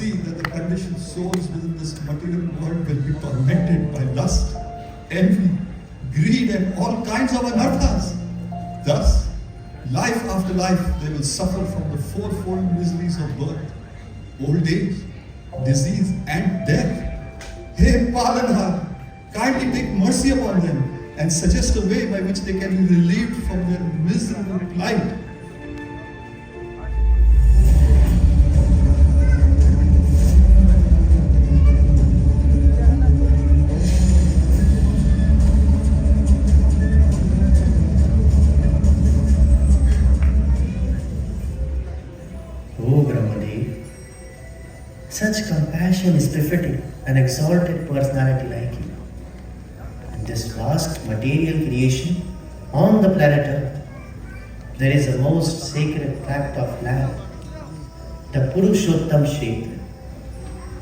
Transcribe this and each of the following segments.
see that the conditioned souls within this material world will be tormented by lust, envy, greed, and all kinds of anarthas. Thus, life after life, they will suffer from the fourfold miseries of birth, old age, disease, and death. Hey Palanhar, kindly take mercy upon them and suggest a way by which they can be relieved from their miserable plight. Oh Brahmadev, such compassion is befitting an exalted personality like you. In this vast material creation on the planet Earth, there is a most sacred tract of land, the Purushottam Kshetra.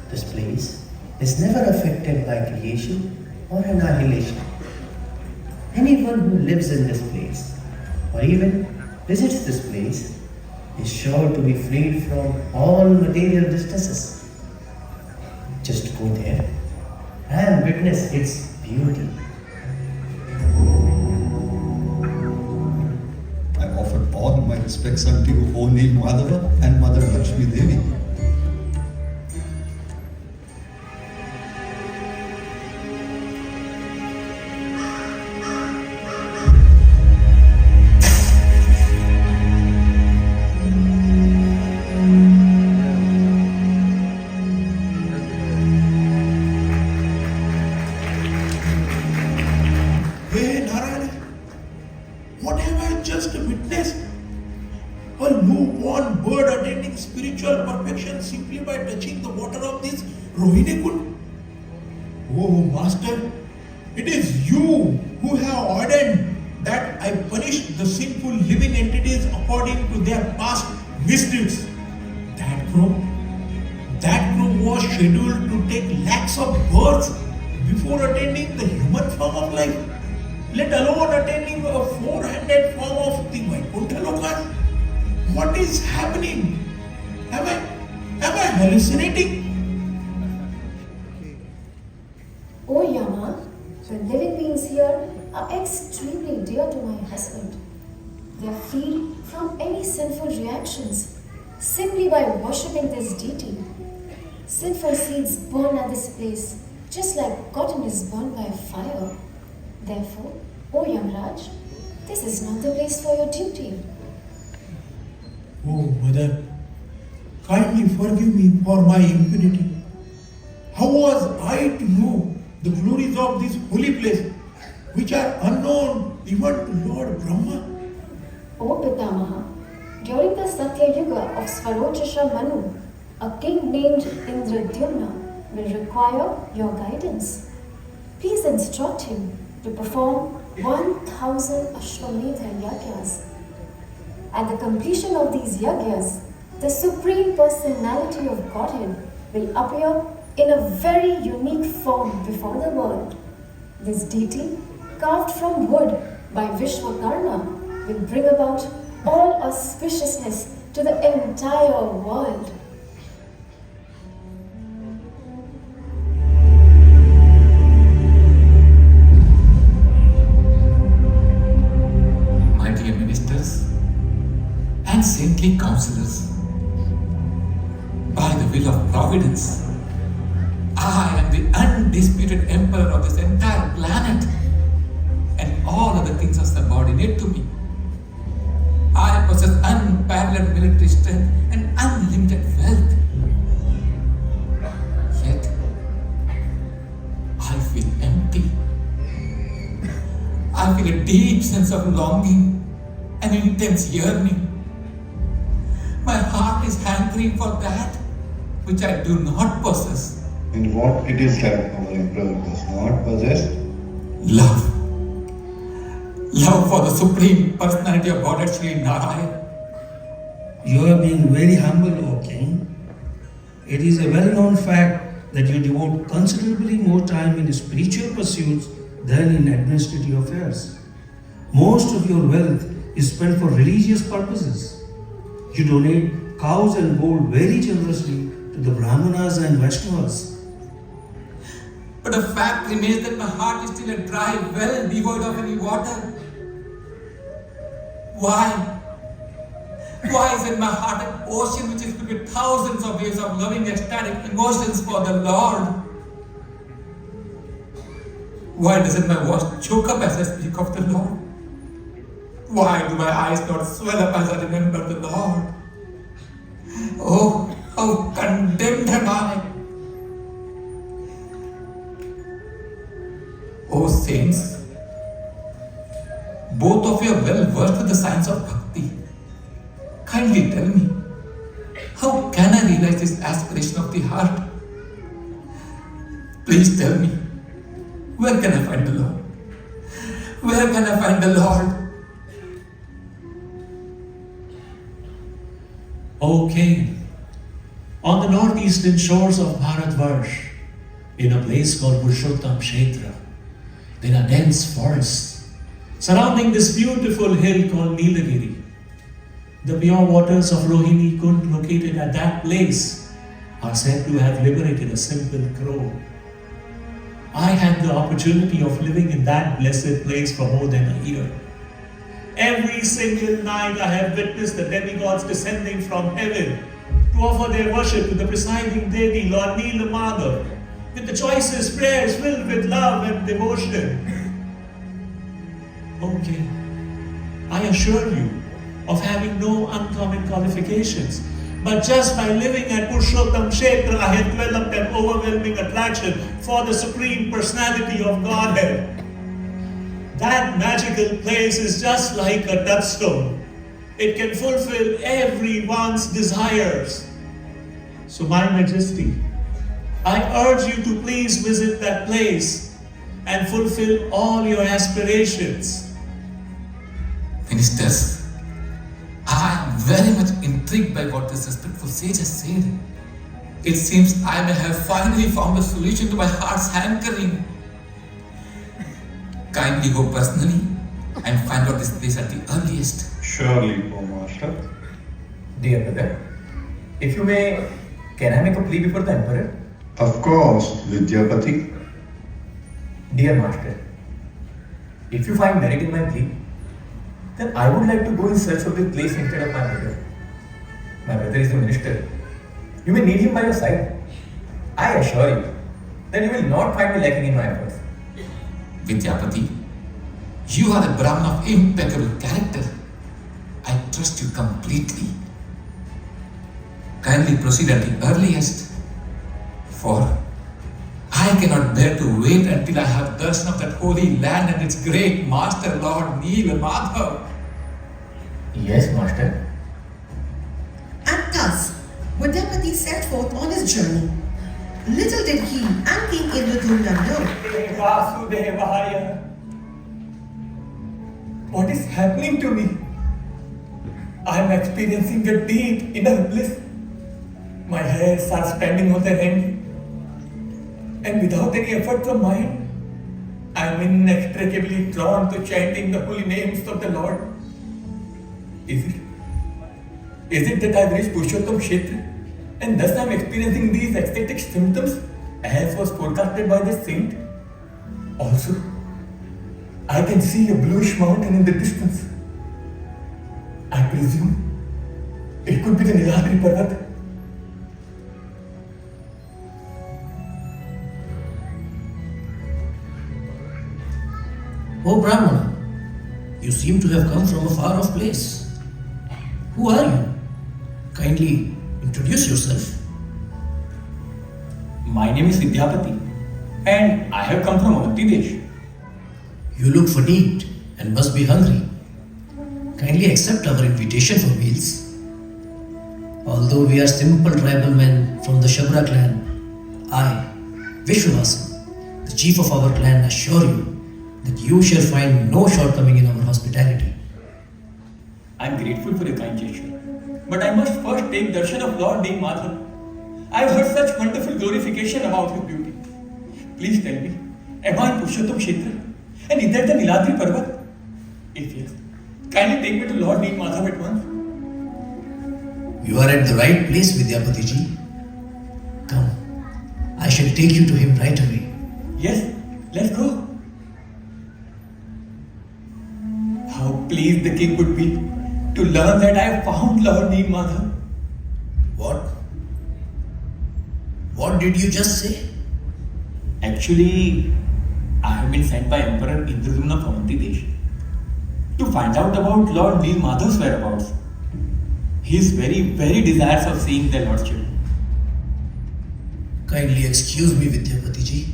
This place is never affected by creation or annihilation. Anyone who lives in this place or even visits this place is sure to be freed from all material distresses. Just go there and witness its beauty. I offer all my respects unto you, O Neel Madhava and Mother Lakshmi Devi. Hey Narayana, what have I just witnessed? A newborn bird attaining spiritual perfection simply by touching the water of this Rohini Kund. Oh Master, it is you who have ordained that I punish the sinful living entities according to their past misdeeds. That crow was scheduled to take lakhs of births before attaining the human form of life, let alone attaining a four-handed form of the Vaikuntha Lokas. What is happening? Am I hallucinating? Oh Yama, the living beings here are extremely dear to my husband. They are freed from any sinful reactions simply by worshipping this deity. Sinful seeds burn at this place, just like cotton is burned by fire. Therefore, O Yamraj, this is not the place for your duty. Oh Mother, kindly forgive me for my impunity. How was I to know the glories of this holy place, which are unknown even to Lord Brahma? O Pitamaha, during the Satya Yuga of Svarojasha Manu, a king named Indradyumna will require your guidance. Please instruct him to perform 1000 Ashwamedha Yagyas. At the completion of these yagyas, the Supreme Personality of Godhead will appear in a very unique form before the world. This deity, carved from wood by Vishwakarma, will bring about all auspiciousness to the entire world. My dear ministers and saintly counselors, by the will of Providence, I am the undisputed emperor of this entire planet, and all other things are subordinate to me. I possess unparalleled military strength and unlimited wealth. Yet, I feel empty. I feel a deep sense of longing, an intense yearning. My heart is hankering for that which I do not possess. And what it is that our emperor does not possess? Love. Love for the Supreme Personality of Godhead Sri Narayana. You are being very humble, O King. It is a well-known fact that you devote considerably more time in spiritual pursuits than in administrative affairs. Most of your wealth is spent for religious purposes. You donate cows and gold very generously to to the Brahmanas and Vaishnavas. But the fact remains that my heart is still a dry well devoid of any water. Why? Why isn't my heart an ocean which is filled with thousands of waves of loving ecstatic emotions for the Lord? Why doesn't my voice choke up as I speak of the Lord? Why do my eyes not swell up as I remember the Lord? Oh, how condemned am I! Oh saints, both of you are well versed with the science of bhakti. Kindly tell me, how can I realize this aspiration of the heart? Please tell me, where can I find the Lord? Where can I find the Lord? O King, on the northeastern shores of Bharatvarsh, in a place called Purushottam Kshetra, there are dense forests surrounding this beautiful hill called Nilagiri. The pure waters of Rohini Kund located at that place are said to have liberated a simple crow. I had the opportunity of living in that blessed place for more than a year. Every single night I have witnessed the demigods descending from heaven to offer their worship to the presiding deity Lord Laulyam with the choicest prayers filled with love and devotion. Okay, I assure you of having no uncommon qualifications, but just by living at Purushottam Kshetra, I have developed an overwhelming attraction for the Supreme Personality of Godhead. That magical place is just like a touchstone. It can fulfill everyone's desires. So, My Majesty, I urge you to please visit that place and fulfill all your aspirations. Ministers, I am very much intrigued by what this respectful sage has said. It seems I may have finally found a solution to my heart's hankering. Kindly go personally and find out this place at the earliest. Surely, O Master. Dear brother, if you may, can I make a plea before the Emperor? Of course, Vidyapati. Dear Master, if you find merit in my plea, then I would like to go in search of this place instead of my brother. My brother is the minister. You may need him by your side. I assure you that you will not find me lacking in my efforts. Vidyapati, you are a Brahman of impeccable character. I trust you completely. Kindly proceed at the earliest, for I cannot bear to wait until I have darshan of that holy land and its great master, Lord Neelamadhav. Yes, Master. And thus, Vidyapati set forth on his journey. Little did he and King Indradyumna know. Vasudevaya. What is happening to me? I am experiencing a deep inner bliss. My hairs are standing on their end. And without any effort from mine, I am inextricably drawn to chanting the holy names of the Lord. Is it that I have reached Purushottam Kshetra and thus I am experiencing these ecstatic symptoms as was forecasted by the saint? Also, I can see a bluish mountain in the distance. I presume it could be the Niladri Parvat. Oh Brahmana, you seem to have come from a far off place. Who are you? Kindly introduce yourself. My name is Vidyapati and I have come from Avanti Desh. You look fatigued and must be hungry. Kindly accept our invitation for meals. Although we are simple tribal men from the Shabra clan, I, Vishwavasan, the chief of our clan, assure you that you shall find no shortcoming in our hospitality. I am grateful for your kind gesture, but I must first take darshan of Lord Neelamadhav. I have heard such wonderful glorification about your beauty. Please tell me, am I in Purushottam Kshetra? And is that the Niladri Parvat? If yes, kindly take me to Lord Neelamadhav at once. You are at the right place, Vidyapati ji. Come, I shall take you to him right away. Yes, let's go. How pleased the king would be to learn that I have found Lord Neel Madhav. What? What did you just say? Actually, I have been sent by Emperor Indradumna of Avanti Desh to find out about Lord Neel Madhav's whereabouts. He is very desirous of seeing their lordship. Kindly excuse me, Vidyapati ji,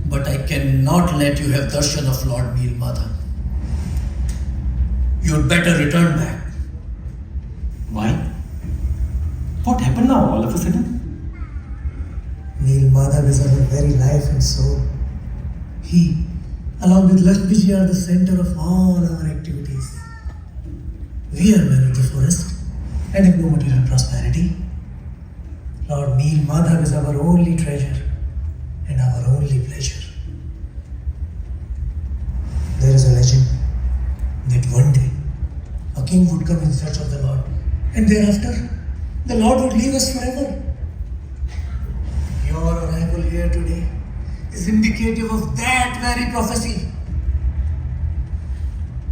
but I cannot let you have darshan of Lord Neel Madhav. You'd better return back. Why? What happened now all of a sudden? Neel Madhav is our very life and soul. He, along with Lakshmiji, are the center of all our activities. We are men of the forest and have no material prosperity. Lord Neel Madhav is our only treasure and our only pleasure. There is a legend that one day a king would come in search of the Lord, and thereafter the Lord would leave us forever. Your arrival here today is indicative of that very prophecy.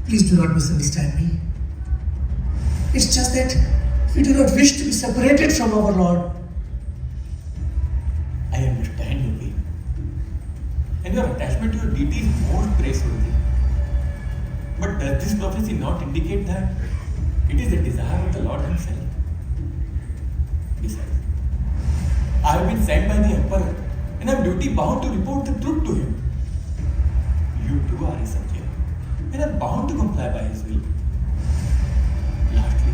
Please do not misunderstand me. It's just that we do not wish to be separated from our Lord. I understand your pain. And your attachment to your deity is more praiseworthy. But does this prophecy not indicate that it is the desire of the Lord himself? Besides, I have been sent by the emperor and I am duty bound to report the truth to him. You too are his subject and are bound to comply by his will. Lastly,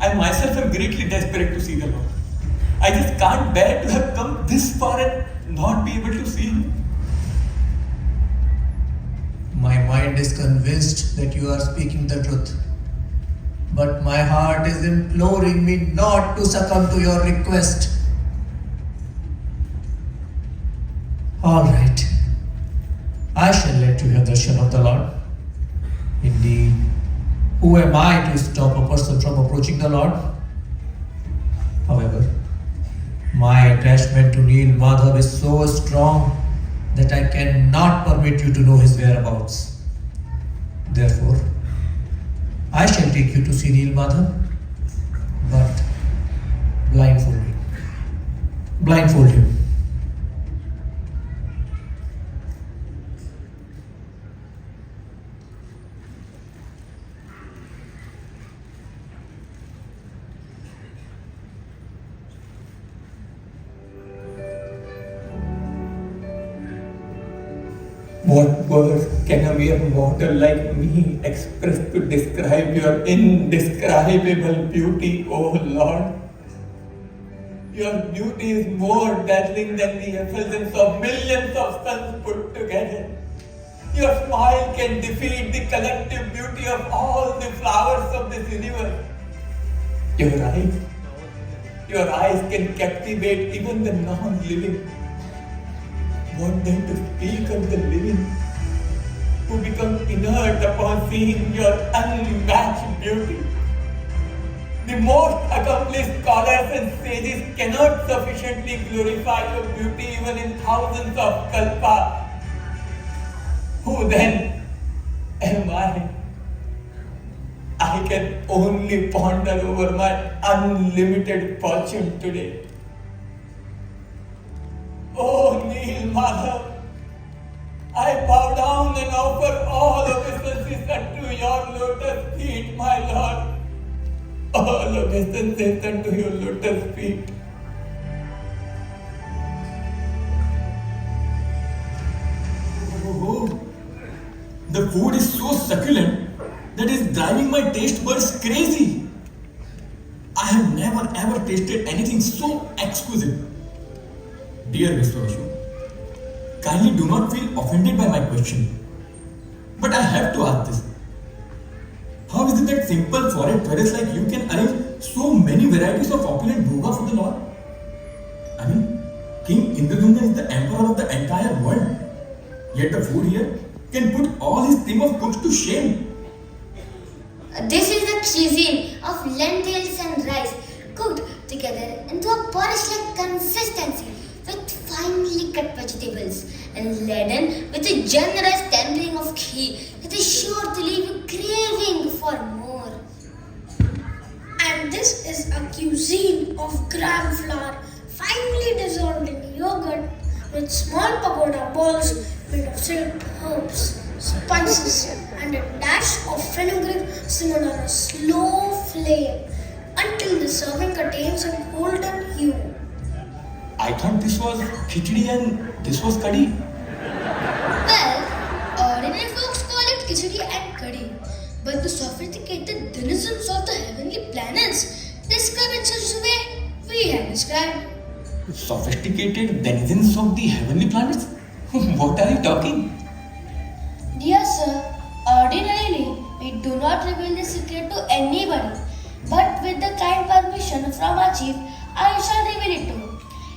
I myself am greatly desperate to see the Lord. I just can't bear to have come this far and not be able to see him. My mind is convinced that you are speaking the truth. But my heart is imploring me not to succumb to your request. All right. I shall let you have the darshan of the Lord. Indeed, who am I to stop a person from approaching the Lord? However, my attachment to Neel Madhav is so strong that I cannot permit you to know his whereabouts. Therefore, I shall take you to see Neel Madhav, but blindfold him. Blindfold him. What words can a mere mortal like me express to describe your indescribable beauty, O Lord? Your beauty is more dazzling than the effulgence of millions of suns put together. Your smile can defeat the collective beauty of all the flowers of this universe. Your eyes can captivate even the non-living. What then to speak of the living, who become inert upon seeing your unmatched beauty? The most accomplished scholars and sages cannot sufficiently glorify your beauty even in thousands of kalpas. Who then am I? I can only ponder over my unlimited fortune today. Oh, Neel Madhav, I bow down and offer all obeisances unto your lotus feet, my Lord. All obeisances unto your lotus feet. Oh, the food is so succulent that it is driving my taste buds crazy. I have never ever tasted anything so exquisite. Dear Mr. Ashok, kindly do not feel offended by my question. But I have to ask this. How is it that simple forest dwellers like you can arrange so many varieties of opulent bhoga for the Lord? I mean, King Indradumna is the emperor of the entire world. Yet the food here can put all his team of cooks to shame. This is the cuisine of lentils and rice, cooked together into a porridge-like consistency with finely cut vegetables and laden with a generous tempering of ghee that is sure to leave you craving for more. And this is a cuisine of gram flour finely dissolved in yogurt with small pagoda balls made of silk herbs, spices, and a dash of fenugreek simmered on a slow flame until the serving attains a golden hue. I thought this was khichdi and this was kadhi. Well, ordinary folks call it khichdi and kadhi, but the sophisticated denizens of the heavenly planets describe it such a way we have described. Sophisticated denizens of the heavenly planets? What are you talking? Dear sir, ordinarily we do not reveal this secret to anybody, but with the kind permission from our chief, I shall reveal it to you.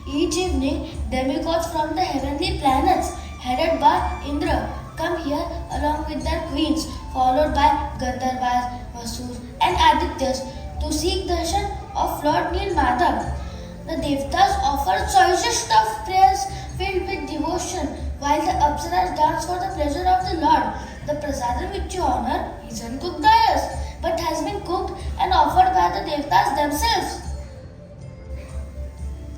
Each evening, demigods from the heavenly planets, headed by Indra, come here along with their queens, followed by Gandharvas, Vasus, and Adityas to seek darshan of Lord Nilmadhav. The Devtas offer choicest of prayers filled with devotion, while the Apsaras dance for the pleasure of the Lord. The prasadam which you honor is uncooked by us, but has been cooked and offered by the Devtas themselves.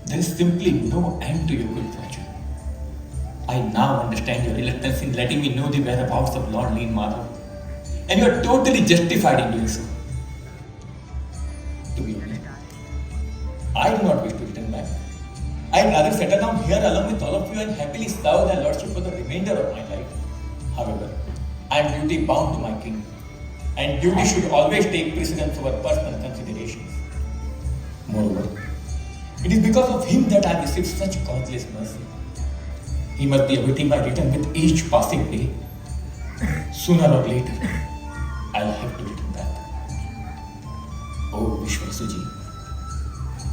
There is simply no end to your good fortune. I now understand your reluctance in letting me know the whereabouts of Lord Nilmadhav, and you are totally justified in doing so. To be honest, I do not wish to return back. I'd rather settle down here along with all of you and happily serve their lordship for the remainder of my life. However, I am duty bound to my king, and duty should always take precedence over personal considerations. Moreover, it is because of him that I have received such causeless mercy. He must be awaiting my return with each passing day. Sooner or later, I'll have to return back. Oh, Vishwasuji,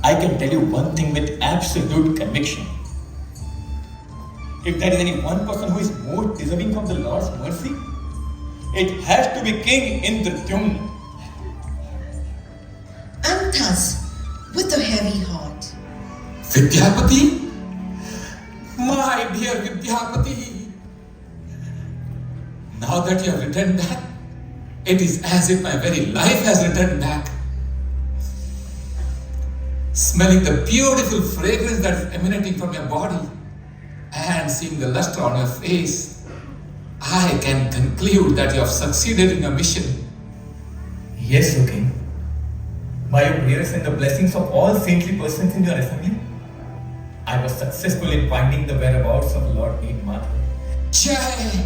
I can tell you one thing with absolute conviction. If there is any one person who is more deserving of the Lord's mercy, it has to be King Indradyumna. And thus, with a heavy heart, Vidyapati? My dear Vidyapati! Now that you have returned back, it is as if my very life has returned back. Smelling the beautiful fragrance that is emanating from your body and seeing the luster on your face, I can conclude that you have succeeded in your mission. Yes, O King. By your prayers and the blessings of all saintly persons in your assembly, I was successful in finding the whereabouts of Lord Nilmadhav. Jai!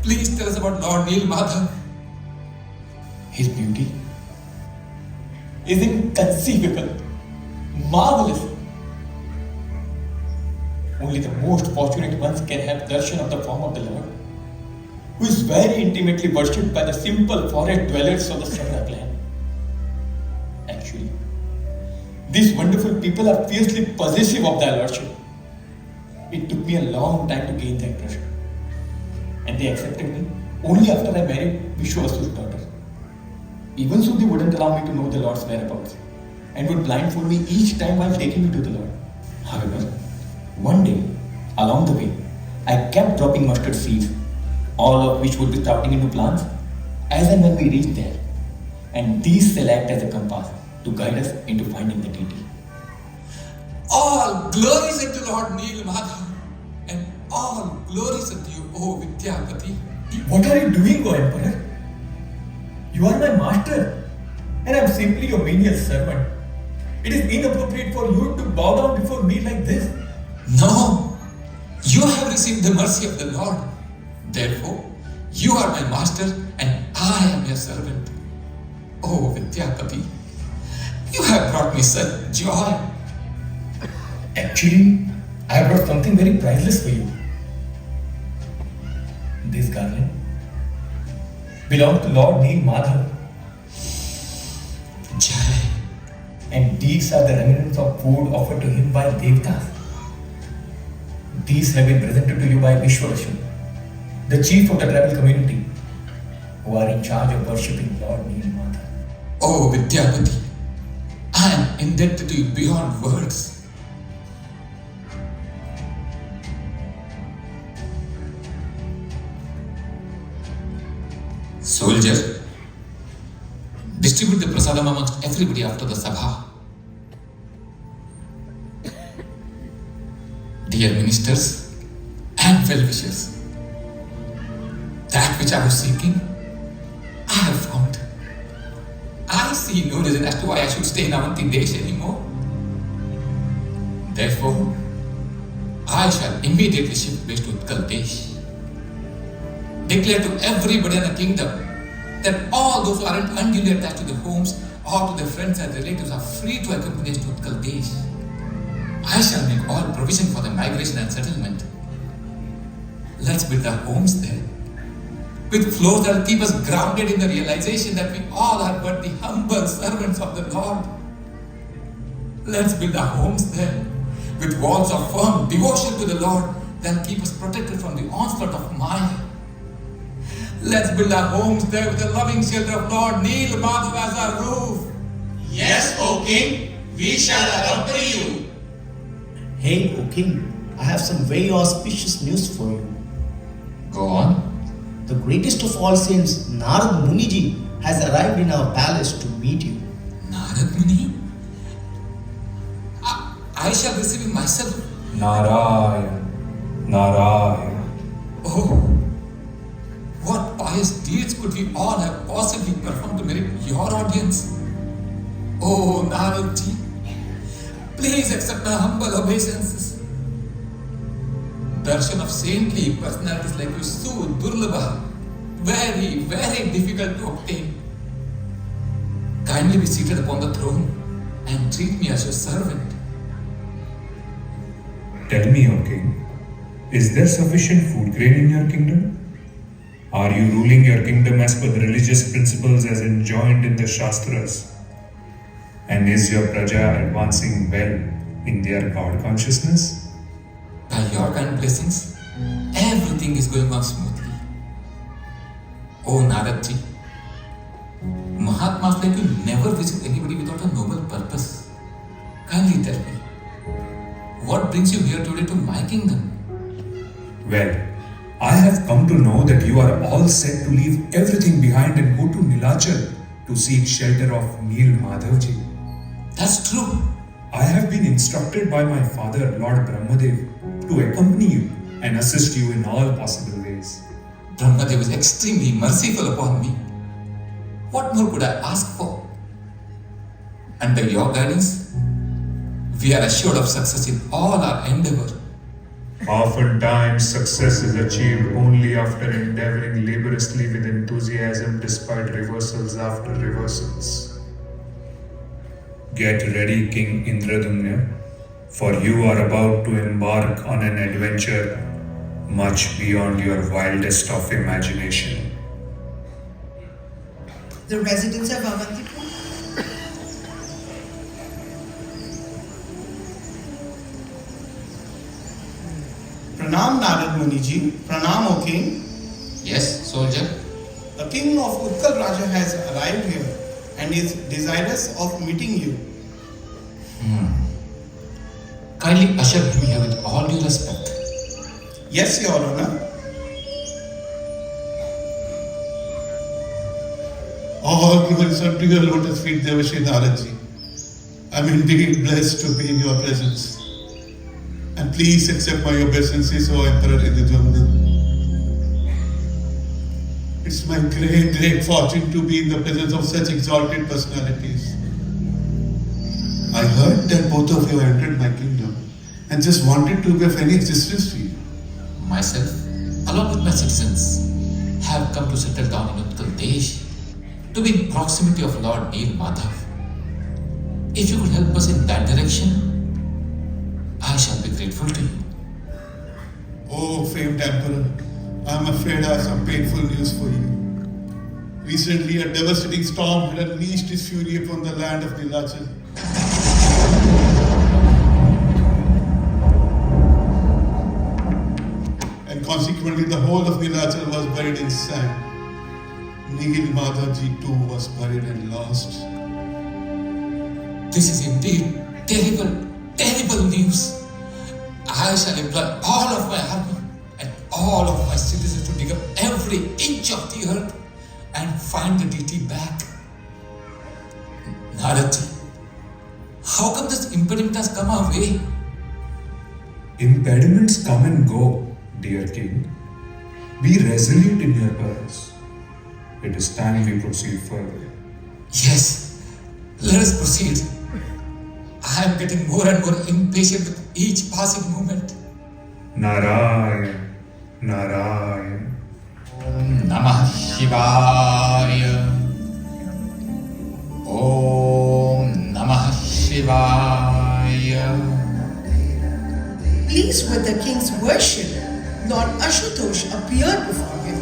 Please tell us about Lord Nilmadhav. His beauty is inconceivable, marvelous. Only the most fortunate ones can have darshan of the form of the Lord, who is very intimately worshipped by the simple forest dwellers of the Savra clan. Actually, these wonderful people are fiercely possessive of their lordship. It took me a long time to gain their trust, and they accepted me only after I married Vishwasu's daughter. Even so, they wouldn't allow me to know the Lord's whereabouts and would blindfold me each time while taking me to the Lord. However, one day, along the way, I kept dropping mustard seeds, all of which would be sprouting into plants as and when we reached there. And these shall act as a compass to guide us into finding the deity. All glories unto Lord Nilmadhav, and all glories unto you, O Vidyapati. What are you doing, O Emperor? You are my master, and I am simply your menial servant. It is inappropriate for you to bow down before me like this. No, you have received the mercy of the Lord. Therefore, you are my master and I am your servant. Oh Vidyapati, you have brought me such joy. Actually, I have brought something very priceless for you. This garland belongs to Lord Nilmadhav. Jai. And these are the remnants of food offered to him by Devtas. These have been presented to you by Vishwavasu, the chief of the tribal community, who are in charge of worshipping Lord Nilmadhav. Oh Vidyapati, I am indebted to you beyond words. Soldier, distribute the prasadam amongst everybody after the sabha. Dear ministers and well-wishers, that which I was seeking, I have found. I see no reason as to why I should stay in Avanti Desh anymore. Therefore, I shall immediately shift base to Utkal Desh. Declare to everybody in the kingdom that all those who aren't unduly attached to their homes or to their friends and relatives are free to accompany us to Utkal Desh. I shall make all provision for their migration and settlement. Let's build our homes there, with floors that will keep us grounded in the realization that we all are but the humble servants of the Lord. Let's build our homes there, with walls of firm devotion to the Lord that will keep us protected from the onslaught of Maya. Let's build our homes there with the loving shelter of Lord Neel Madhav as our roof. Yes, O King, we shall accompany you. Hey, O King, I have some very auspicious news for you. Go on. The greatest of all saints, Narad Muniji, has arrived in our palace to meet you. Narad Muni? I shall receive him myself. Narayan, Narayan. Oh, what pious deeds could we all have possibly performed to merit your audience? Oh, Naradji, please accept my humble obeisances. Darshan of saintly personalities like you is so durlabha, very, very difficult to obtain. Kindly be seated upon the throne and treat me as your servant. Tell me, O King, is there sufficient food grain in your kingdom? Are you ruling your kingdom as per the religious principles as enjoined in the Shastras? And is your praja advancing well in their God consciousness? By your kind blessings, everything is going on smoothly. Oh Naradji, Mahatmas like you never visit anybody without a noble purpose. Kindly tell me, what brings you here today to my kingdom? Well, I have come to know that you are all set to leave everything behind and go to Nilachal to seek shelter of Neel Madhavji. That's true. I have been instructed by my father, Lord Brahmadev, to accompany you and assist you in all possible ways. Brahmadev is extremely merciful upon me. What more could I ask for? Under your guidance, we are assured of success in all our endeavor. Oftentimes, success is achieved only after endeavoring laboriously with enthusiasm despite reversals after reversals. Get ready, King Indradumna, for you are about to embark on an adventure much beyond your wildest of imagination. The residents of Avantipur. Pranam Narad Muniji, Pranam O King. Yes, soldier. The king of Utkal Raja has arrived here and is desirous of meeting you. Kindly usher him here with all due respect. Yes, Your Honor. All glories unto your lotus feet, Devashi Naradji. I am indeed blessed to be in your presence. And please accept my obeisances, O Emperor Indradumna. It's my great, great fortune to be in the presence of such exalted personalities. I heard that both of you entered my kingdom and just wanted to be of any assistance to you. Myself, along with my citizens, have come to settle down in Utkal Desh to be in proximity of Lord Neel Madhav. If you could help us in that direction, I shall be grateful to you. Oh, famed Emperor, I am afraid I have some painful news for you. Recently, a devastating storm had unleashed its fury upon the land of Nilachal. And consequently, the whole of Nilachal was buried in sand. Neel Madhavji too was buried and lost. This is indeed terrible, terrible news. I shall employ all of my army and all of my citizens to dig up every inch of the earth and find the deity back. Naradji, how come this impediment has come our way? Impediments come and go, dear king. Be resolute in your purpose. It is time we proceed further. Yes, let us proceed. I am getting more and more impatient with each passing moment. Narayan, Narayan. Om Namah Shivaya. Om Namah Shivaya. Pleased with the king's worship, Lord Ashutosh appeared before him.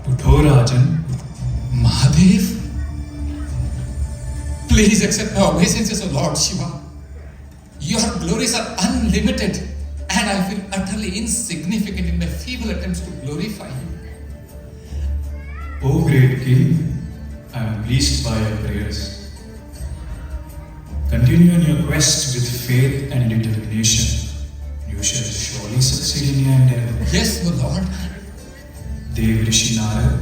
Utho Rajan. Mahadev, please accept my obeisances, O Lord Shiva. Your glories are unlimited, and I feel utterly insignificant in my feeble attempts to glorify you. O great king, I am pleased by your prayers. Continue on your quest with faith and determination. You shall surely succeed in your endeavor. Yes, O Lord. Dev Rishi Narad,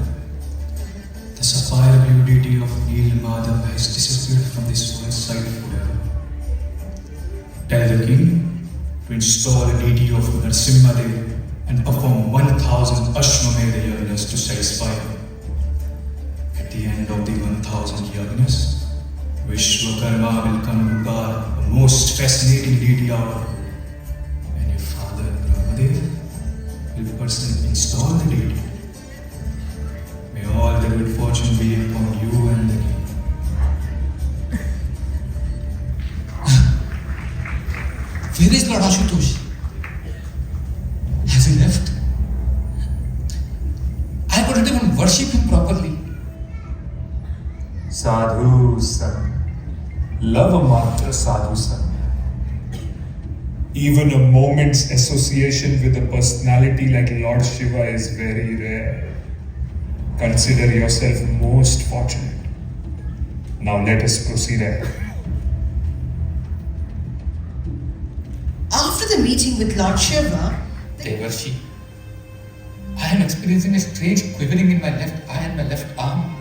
the sapphire blue deity of Neel Madhav has disappeared from this world's sight forever. Tell the king to install a deity of Narsimha Dev and perform 1000 Ashwamedha yagnas to satisfy him. At the end of the 1000 yagnas, Vishwakarma will come to guard a most fascinating deity out of it. And your father Brahmadev will personally install the deity. May all the good fortune be upon you and the king. Where is Lord Ashutosh? Has he left? I couldn't even worship him properly. Sadhu Sang. Love a matra Sadhu Sang. Even a moment's association with a personality like Lord Shiva is very rare. Consider yourself most fortunate. Now let us proceed ahead. After the meeting with Lord Shiva, Devarshi, I am experiencing a strange quivering in my left eye and my left arm.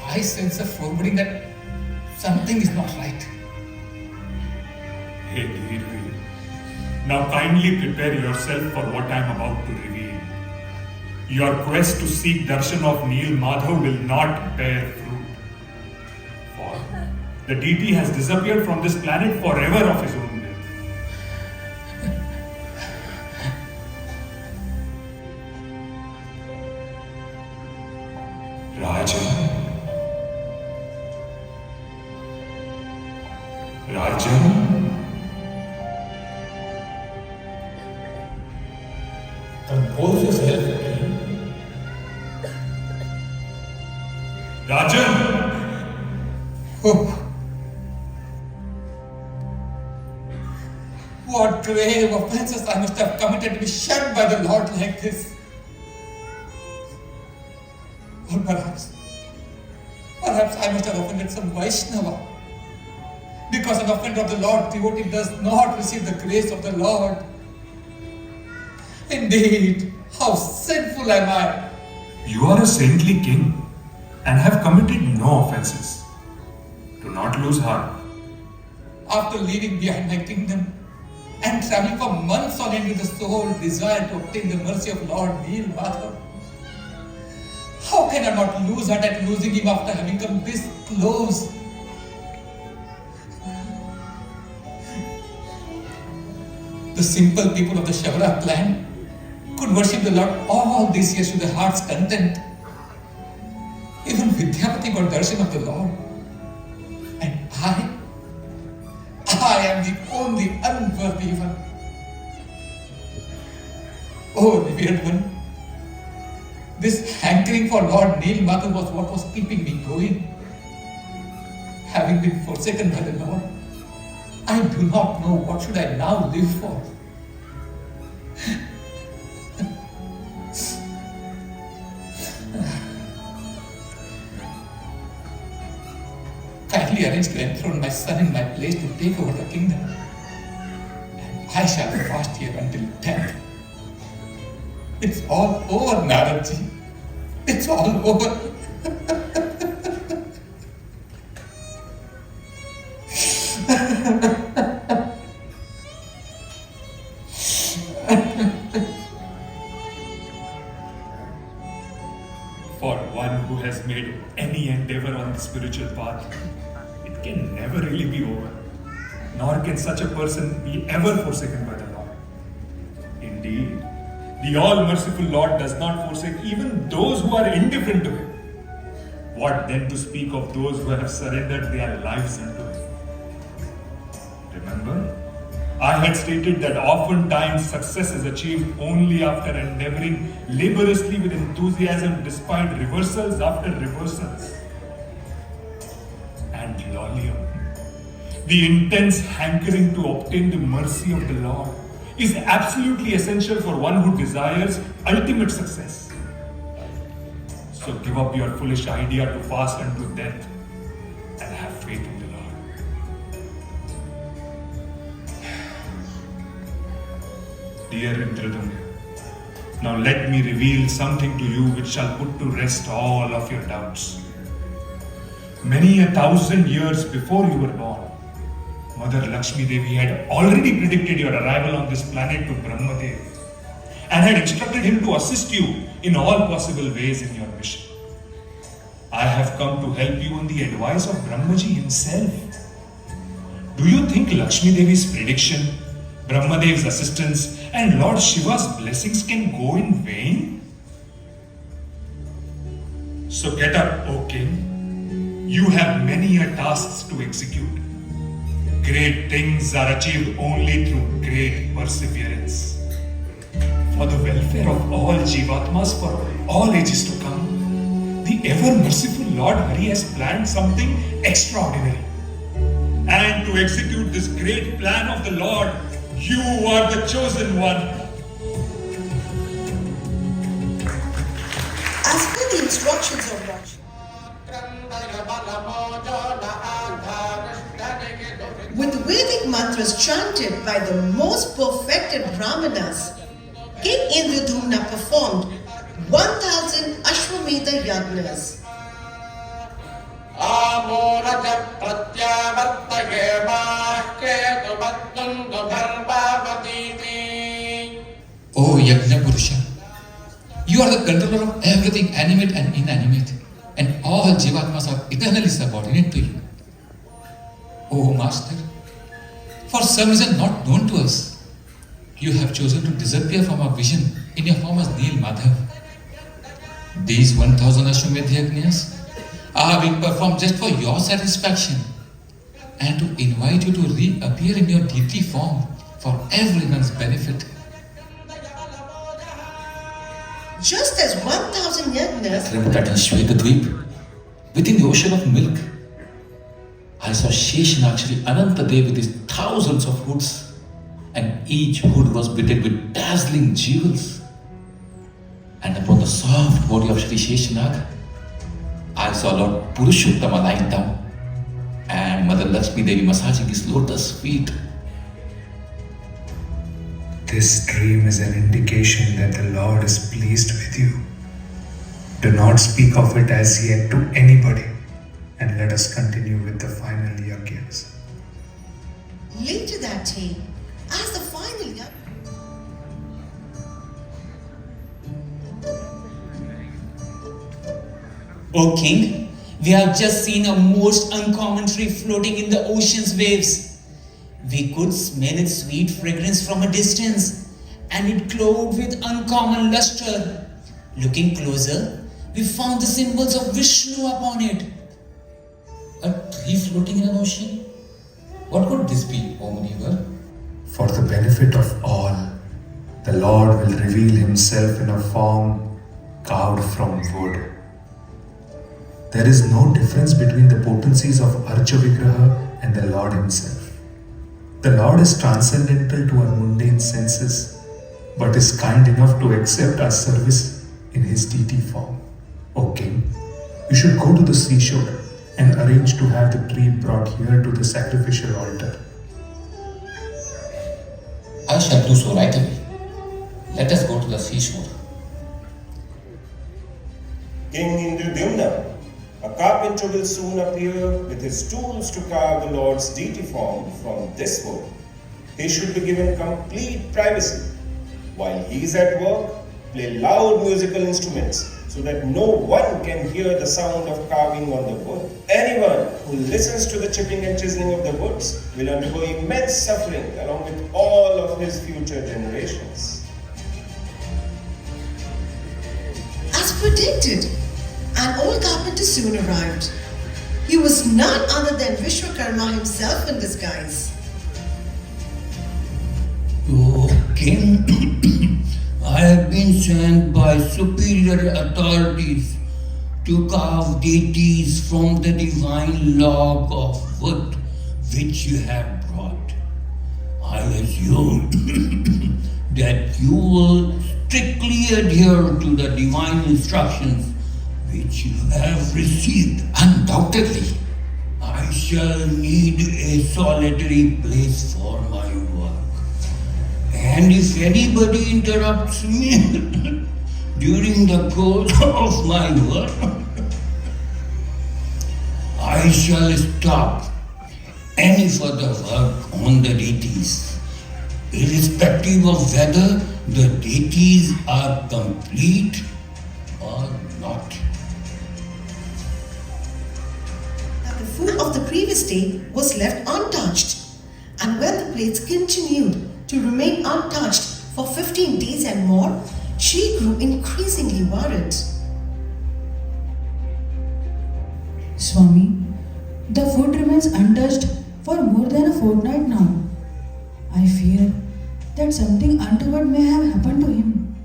I sense a foreboding that something is not right. Hey Dhirvi, now kindly prepare yourself for what I am about to reveal. Your quest to seek darshan of Neel Madhav will not bear fruit. For the deity has disappeared from this planet forever of his own will. Rajan. Rajan. Compose yourself, King. Rajan! Oh. What grave offenses I must have committed to be shunned by the Lord like this. Or perhaps I must have offended some Vaishnava. Because an offender of the Lord devotee does not receive the grace of the Lord. Indeed, how sinful am I! You are a saintly king and have committed no offenses. Do not lose heart. After leaving behind my kingdom and traveling for months on end with the sole desire to obtain the mercy of Lord Neel Madhav, how can I not lose heart at losing him after having come this close? The simple people of the Shavara clan could worship the Lord all these years to their heart's content. Even Vidyapati got darshan of the Lord. And I am the only unworthy one. Oh, revered one, this hankering for Lord Neel Madhav was what was keeping me going. Having been forsaken by the Lord, I do not know what should I now live for. Kindly arrange to enthrone my son in my place to take over the kingdom. And I shall fast here until death. It's all over, Naradji. It's all over. For one who has made any endeavor on the spiritual path, it can never really be over. Nor can such a person be ever forsaken by the Lord. Indeed, the all-merciful Lord does not forsake even those who are indifferent to Him. What then to speak of those who have surrendered their lives unto Him? Remember, I had stated that oftentimes success is achieved only after endeavoring laboriously with enthusiasm despite reversals after reversals. And Laulyam, the intense hankering to obtain the mercy of the Lord, is absolutely essential for one who desires ultimate success. So give up your foolish idea to fast unto death and have faith in the Lord. Dear Indradumya, now let me reveal something to you which shall put to rest all of your doubts. Many 1,000 years before you were born, Mother Lakshmi Devi had already predicted your arrival on this planet to Brahmadev and had instructed him to assist you in all possible ways in your mission. I have come to help you on the advice of Brahmaji himself. Do you think Lakshmi Devi's prediction, Brahmadev's assistance, and Lord Shiva's blessings can go in vain? So get up, O King. You have many tasks to execute. Great things are achieved only through great perseverance. For the welfare of all Jivatmas for all ages to come, the ever-merciful Lord Hari has planned something extraordinary. And to execute this great plan of the Lord, you are the chosen one. As per the instructions of Lord Shiva, with Vedic mantras chanted by the most perfected Brahmanas, King Indradumna performed 1,000 Ashwamedha Yagnas. O Yajna Purusha, you are the controller of everything animate and inanimate, and all Jivatmas are eternally subordinate to you. O Master, for some reason not known to us, you have chosen to disappear from our vision in your form as Neel Madhav. These 1,000 Ashwamedha Yajnas are being performed just for your satisfaction and to invite you to reappear in your deity form for everyone's benefit. Just as 1,000 Yagnas That in Shvetadweep, within the ocean of milk, I saw Sheshanakshari Anantadev with his thousands of hoods, and each hood was beaded with dazzling jewels. And upon the soft body of Shri Sheshanag, I saw Lord Purushottama lying down, and Mother Lakshmi Devi massaging his lotus feet. This dream is an indication that the Lord is pleased with you. Do not speak of it as yet to anybody, and let us continue with the final yagyas. later that day, as the final yagna, O King, we have just seen a most uncommon tree floating in the ocean's waves. We could smell its sweet fragrance from a distance, and it glowed with uncommon luster. Looking closer, we found the symbols of Vishnu upon it. A tree floating in an ocean? What could this be, O Munivar? For the benefit of all, the Lord will reveal Himself in a form carved from wood. There is no difference between the potencies of Archa Vigraha and the Lord Himself. The Lord is transcendental to our mundane senses, but is kind enough to accept our service in his deity form. O King, you should go to the seashore and arrange to have the tree brought here to the sacrificial altar. I shall do so right away. Let us go to the seashore. King Indradumna, a carpenter will soon appear with his tools to carve the Lord's deity form from this wood. He should be given complete privacy. While he is at work, play loud musical instruments so that no one can hear the sound of carving on the wood. Anyone who listens to the chipping and chiseling of the woods will undergo immense suffering along with all of his future generations. As predicted, an old carpenter soon arrived. He was none other than Vishwakarma himself in disguise. O King, I have been sent by superior authorities to carve deities from the divine log of wood which you have brought. I assume that you will strictly adhere to the divine instructions which you have received. Undoubtedly. I shall need a solitary place for my work. And if anybody interrupts me during the course of my work, I shall stop any further work on the deities, irrespective of whether the deities are complete or not. The food of the previous day was left untouched, and when the plates continued to remain untouched for 15 days and more, she grew increasingly worried. Swami, the food remains untouched for more than a fortnight now. I fear that something untoward may have happened to him.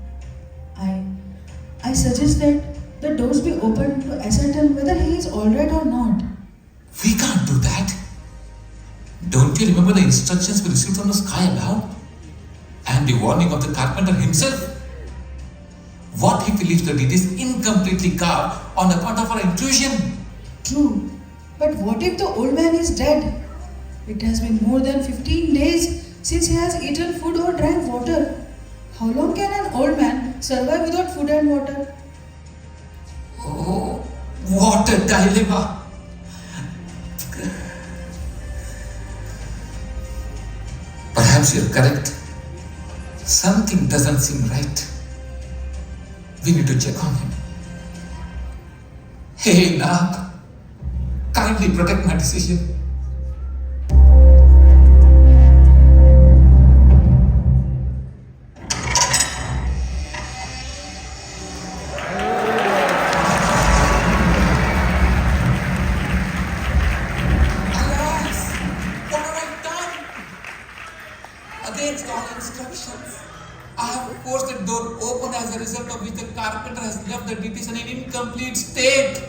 I suggest that the doors be opened to ascertain whether he is alright or not. We can't do that. Don't you remember the instructions we received from the sky above? And the warning of the carpenter himself? What if he leaves the deed is incompletely carved on account of our intuition? True, but what if the old man is dead? It has been more than 15 days since he has eaten food or drank water. How long can an old man survive without food and water? Oh, what a dilemma! Perhaps you're correct. Something doesn't seem right. We need to check on him. Hey, Nag, kindly protect my decision. Against all instructions, I have forced the door open, as a result of which the carpenter has left the deities in an incomplete state.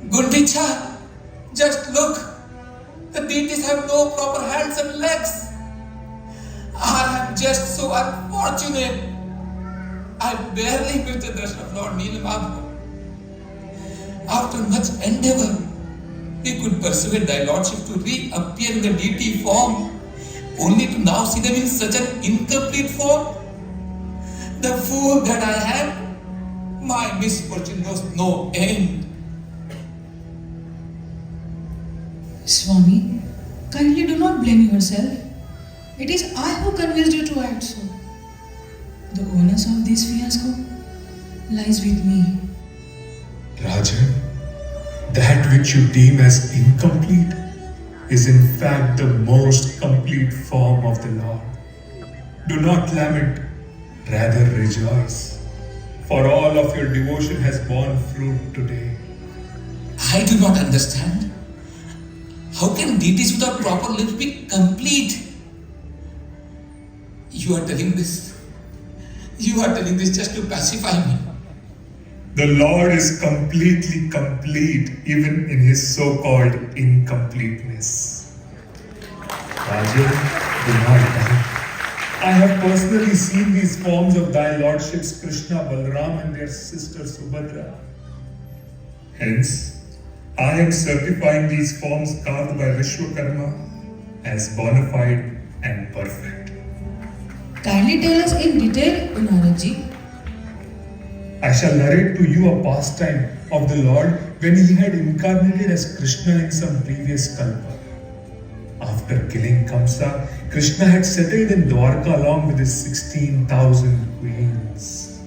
Gundicha, just look. The deities have no proper hands and legs. I am just so unfortunate. I barely missed the darshan of Lord Laulyam. After much endeavor, we could persuade thy lordship to reappear in the deity form, only to now see them in such an incomplete form. The fool that I am, my misfortune knows no end. Swami, kindly do not blame yourself. It is I who convinced you to act so. The onus of this fiasco lies with me. Rajan, that which you deem as incomplete is in fact the most complete form of the Lord. Do not lament, rather rejoice, for all of your devotion has borne fruit today. I do not understand. How can deities without proper limbs be complete? You are telling this just to pacify me. The Lord is completely complete even in his so-called incompleteness. Rajin, do not doubt. I have personally seen these forms of thy lordships Krishna, Balram and their sister Subhadra. Hence, I am certifying these forms carved by Vishwakarma as bona fide and perfect. Kindly tell us in detail, Unaraji. I shall narrate to you a pastime of the Lord when he had incarnated as Krishna in some previous kalpa. After killing Kamsa, Krishna had settled in Dwarka along with his 16,000 queens.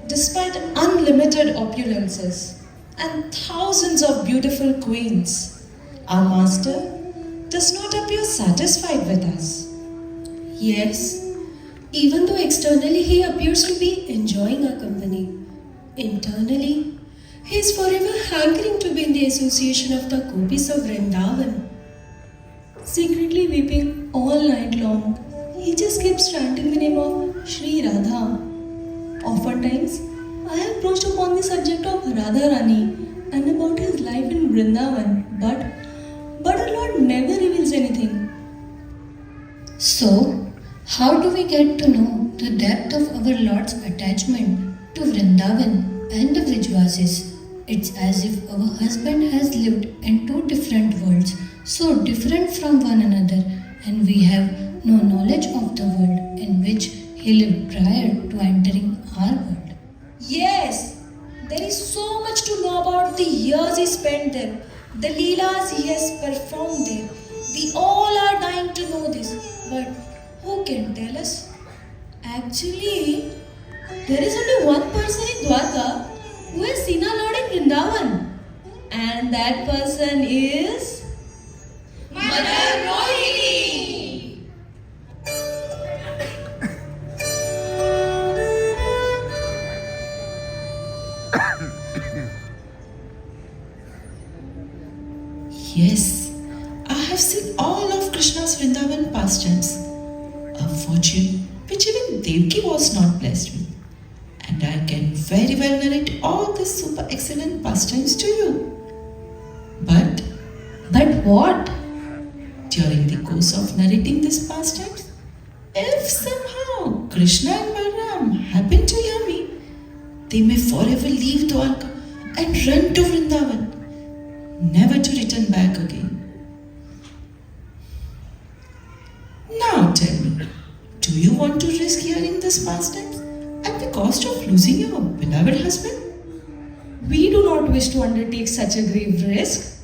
Despite unlimited opulences and thousands of beautiful queens, our master does not appear satisfied with us. Yes, even though externally he appears to be enjoying our company, internally he is forever hankering to be in the association of the gopis of Vrindavan. Secretly weeping all night long, he just keeps chanting the name of Sri Radha. Oftentimes, I have broached upon the subject of Radharani and about his life in Vrindavan, but our Lord never reveals anything. So, how do we get to know the depth of our Lord's attachment to Vrindavan and the Vrijvasis? It's as if our husband has lived in two different worlds, so different from one another, and we have no knowledge of the world in which he lived prior to entering our world. Yes, there is so much to know about the years he spent there, the leelas he has performed there. We all are dying to know this, but who can tell us? Actually, there is only one person in Dwarka who has seen our Lord in Vrindavan, and that person is Mother Rohini. Yes, I have seen all of Krishna's Vrindavan pastimes, a fortune which even Devki was not blessed with. And I can very well narrate all these super excellent pastimes to you. But what? During the course of narrating these pastimes, if somehow Krishna and Balram happen to hear me, they may forever leave Dwarka and run to Vrindavan, never to return back again. Now tell me, do you want to risk hearing this pastimes at the cost of losing your beloved husband? We do not wish to undertake such a grave risk,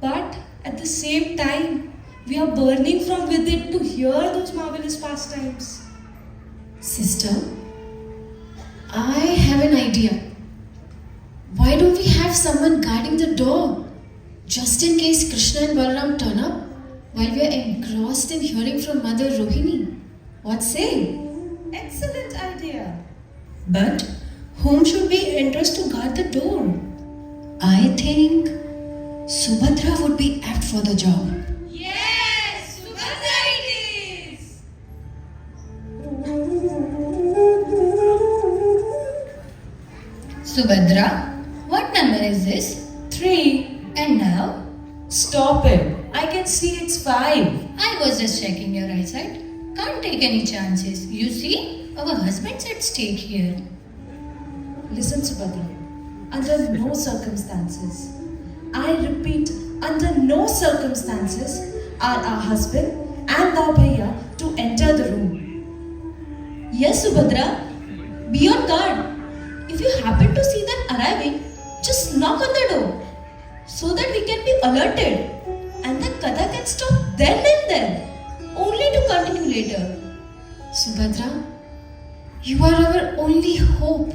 but at the same time, we are burning from within to hear those marvelous pastimes. Sister, I have an idea. Why don't we have someone guarding the door, just in case Krishna and Balram turn up, while we are engrossed in hearing from Mother Rohini? What say? Excellent idea. But whom should we entrust to guard the door? I think Subhadra would be apt for the job. Yes, Subhadra it is! Subhadra, what number is this? 3. And now? Stop it. I can see it's 5. I was just checking your eyesight. Can't take any chances. You see, our husband's at stake here. Listen, Subhadra. Under no circumstances, I repeat, under no circumstances are our husband and our bhaiya to enter the room. Yes, Subhadra, be on guard. If you happen to see them arriving, just knock on the door so that we can be alerted and the katha can stop then and there, only to continue later. Subhadra, you are our only hope.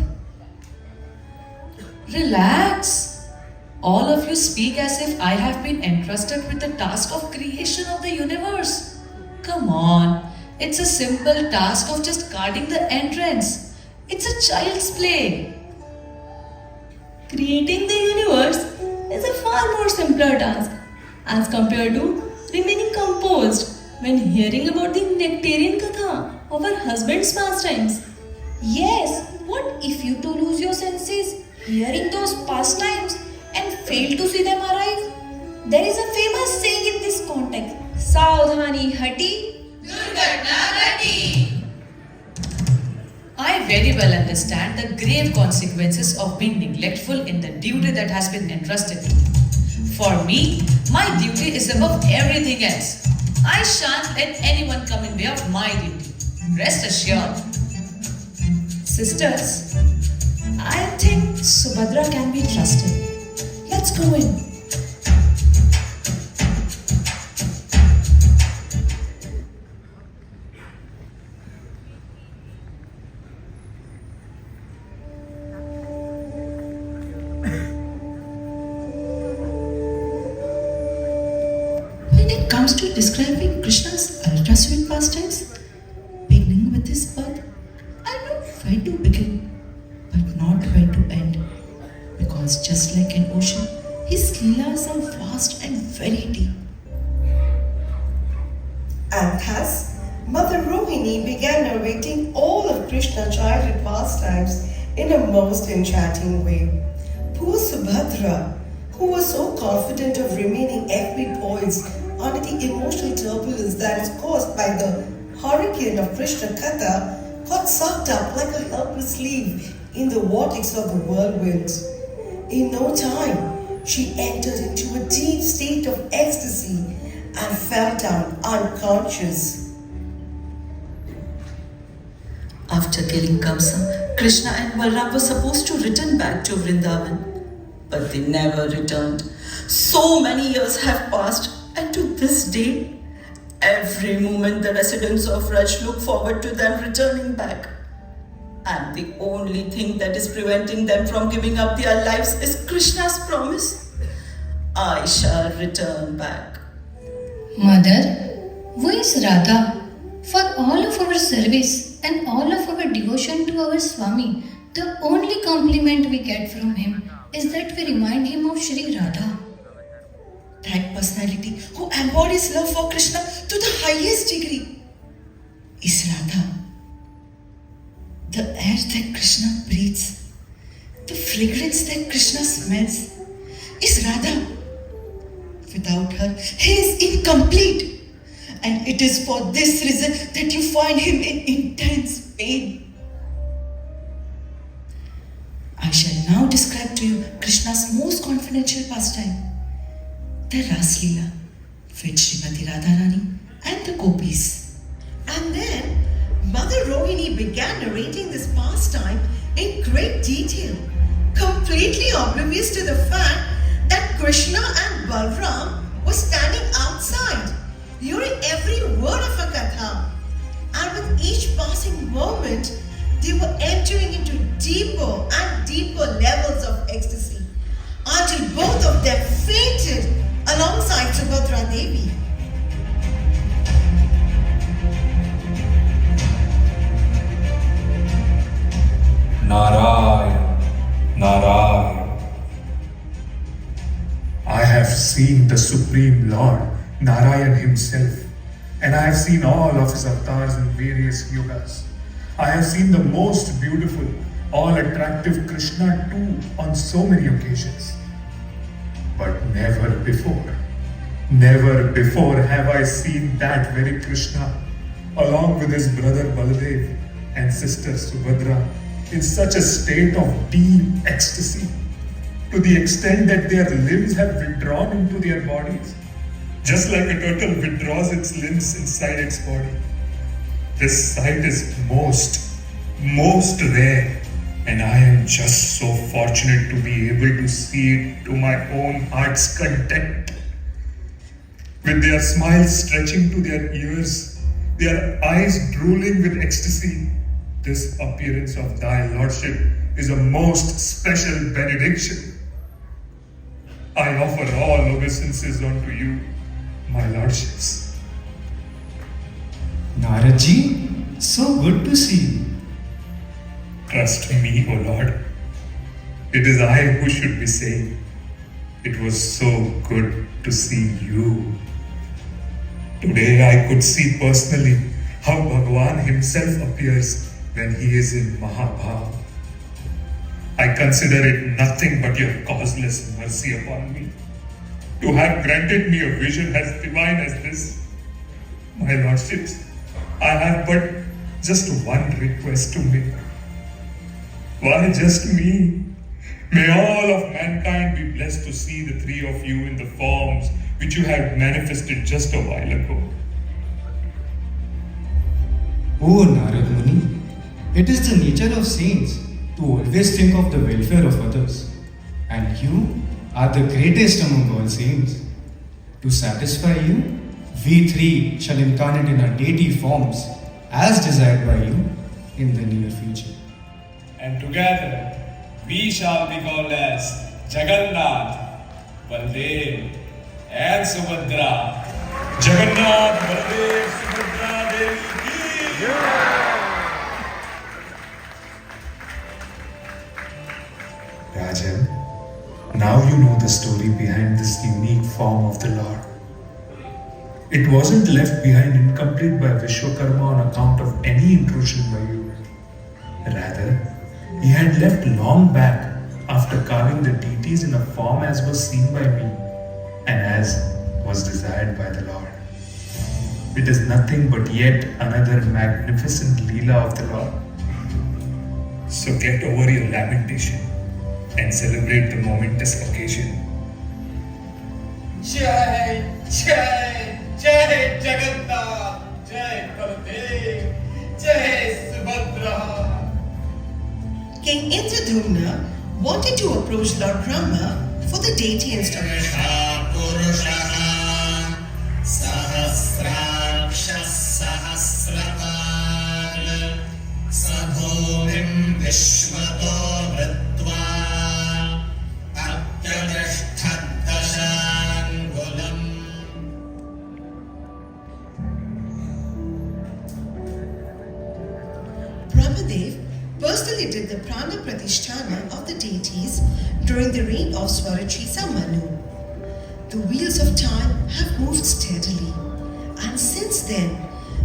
Relax. All of you speak as if I have been entrusted with the task of creation of the universe. Come on, it's a simple task of just guarding the entrance. It's a child's play. Creating the universe is a far more simpler task as compared to remaining composed when hearing about the nectarian katha of her husband's pastimes. Yes, what if you too lose your senses hearing those pastimes and fail to see them arrive? There is a famous saying in this context सावधानी हटी, दुर्घटना घटी. I very well understand the grave consequences of being neglectful in the duty that has been entrusted to me. For me, my duty is above everything else. I shan't let anyone come in way of my duty. Rest assured. Sisters, I think Subhadra can be trusted. Let's go in. When it comes to describing Krishna's ultra-sweet pastimes, beginning with his birth, I know where to begin, but not where to end. Because just like an ocean, his leelas are vast and very deep. And thus, Mother Rohini began narrating all of Krishna's childhood pastimes in a most enchanting way. Poor Subhadra, who was so confident of remaining equipoised under the emotional turbulence that is caused by the hurricane of Krishna Katha, got sucked up like a helpless leaf in the vortex of the whirlwind. In no time, she entered into a deep state of ecstasy and fell down unconscious. After killing Kamsa, Krishna and Balram were supposed to return back to Vrindavan. But they never returned. So many years have passed, and to this day, every moment the residents of Raj look forward to them returning back. And the only thing that is preventing them from giving up their lives is Krishna's promise. I shall return back. Mother, who is Radha? For all of our service and all of our devotion to our Swami, the only compliment we get from him is that we remind him of Shri Radha. That personality who embodies love for Krishna to the highest degree is Radha. The air that Krishna breathes, the fragrance that Krishna smells is Radha. Without her, he is incomplete. And it is for this reason that you find him in intense pain. I shall now describe to you Krishna's most confidential pastime, the Ras Leela with Srimati Radharani and the gopis. And then Mother Rohini began narrating this pastime in great detail, completely oblivious to the fact that Krishna and Balram were standing outside, hearing every word of a katha. And with each passing moment, they were entering into deeper and deeper levels of ecstasy until both of them fainted alongside Subhadra Devi. Narayan, Narayan. I have seen the Supreme Lord, Narayan himself, and I have seen all of his avatars in various yugas. I have seen the most beautiful, all-attractive Krishna too on so many occasions. But never before have I seen that very Krishna, along with his brother Baladev and sister Subhadra, in such a state of deep ecstasy, to the extent that their limbs have withdrawn into their bodies, just like a turtle withdraws its limbs inside its body. This sight is most rare, and I am just so fortunate to be able to see it to my own heart's content. With their smiles stretching to their ears, their eyes drooling with ecstasy, this appearance of thy lordship is a most special benediction. I offer all obeisances unto you, my lordships. Naradji, so good to see you. Trust me, O Lord. It is I who should be saying, it was so good to see you. Today I could see personally how Bhagavan himself appears when he is in Mahabhav. I consider it nothing but your causeless mercy upon me, to have granted me a vision as divine as this. My lordships, I have but just one request to make. Why just me? May all of mankind be blessed to see the three of you in the forms which you had manifested just a while ago. O Narad Muni, it is the nature of saints to always think of the welfare of others, and you are the greatest among all saints. To satisfy you, we three shall incarnate in our deity forms as desired by you in the near future. And together we shall be called as Jagannath, Baldev, and Subhadra. Jagannath, Baldev, Subhadra Devi ki. Rajan, now you know the story behind this unique form of the Lord. It wasn't left behind incomplete by Vishwakarma on account of any intrusion by you. Rather, he had left long back after carving the deities in a form as was seen by me and as was desired by the Lord. It is nothing but yet another magnificent Leela of the Lord. So get over your lamentation and celebrate the momentous occasion. Jai, Jai, Jai Jagannath, Jai Baldev, Jai Subhadra. King Indradumna wanted to approach Lord Brahma for the deity installation. Brahmadev personally did the prana pratishtana of the deities during the reign of Swaratrisa Manu. The wheels of time have moved steadily, and since then,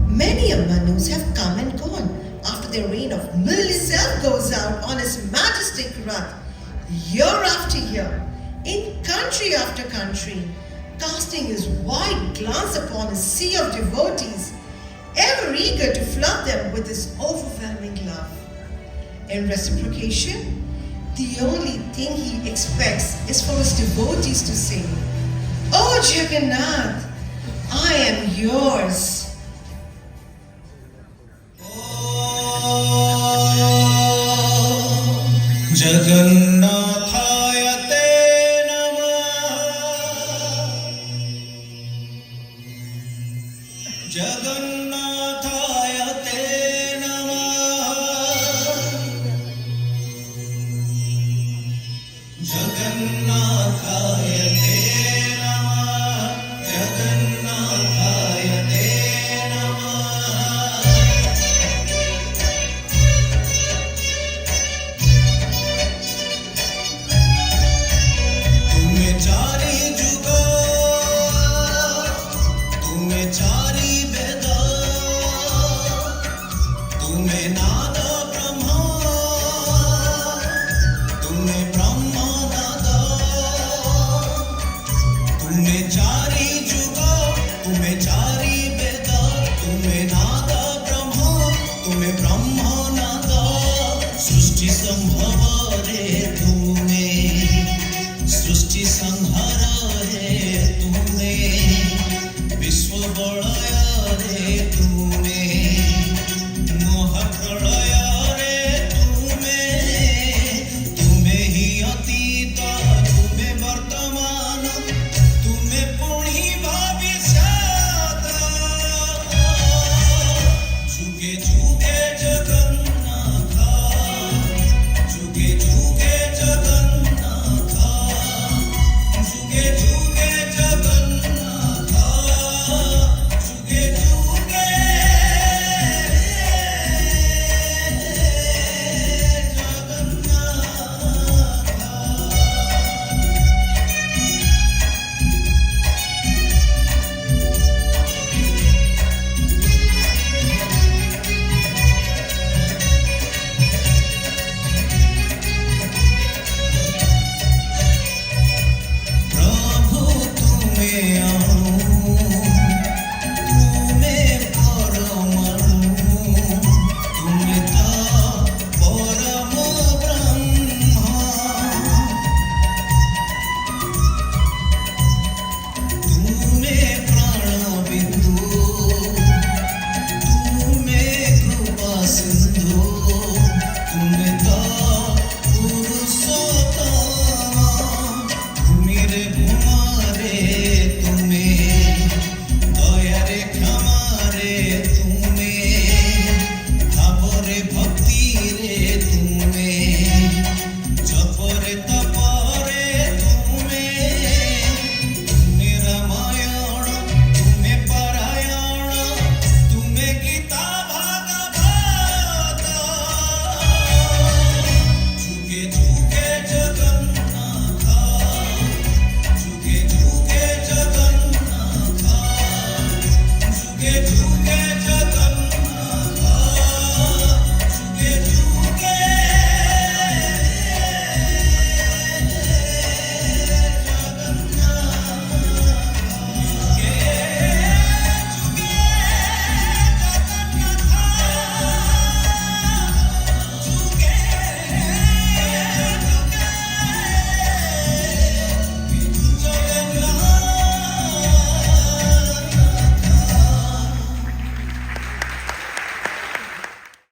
many a Manus have come and gone after the reign of Mil himself goes out on his majestic wrath, year after year, in country after country, casting his wide glance upon a sea of devotees, ever eager to flood them with his overwhelming love. In reciprocation, the only thing he expects is for his devotees to say, "Oh Jagannath, I am yours." Jagannathaya te namah. Jagannathaya te namah. Jagannathaya te namah. Jagannathaya te सृष्टि संभव रे तुम्हें सृष्टि संहार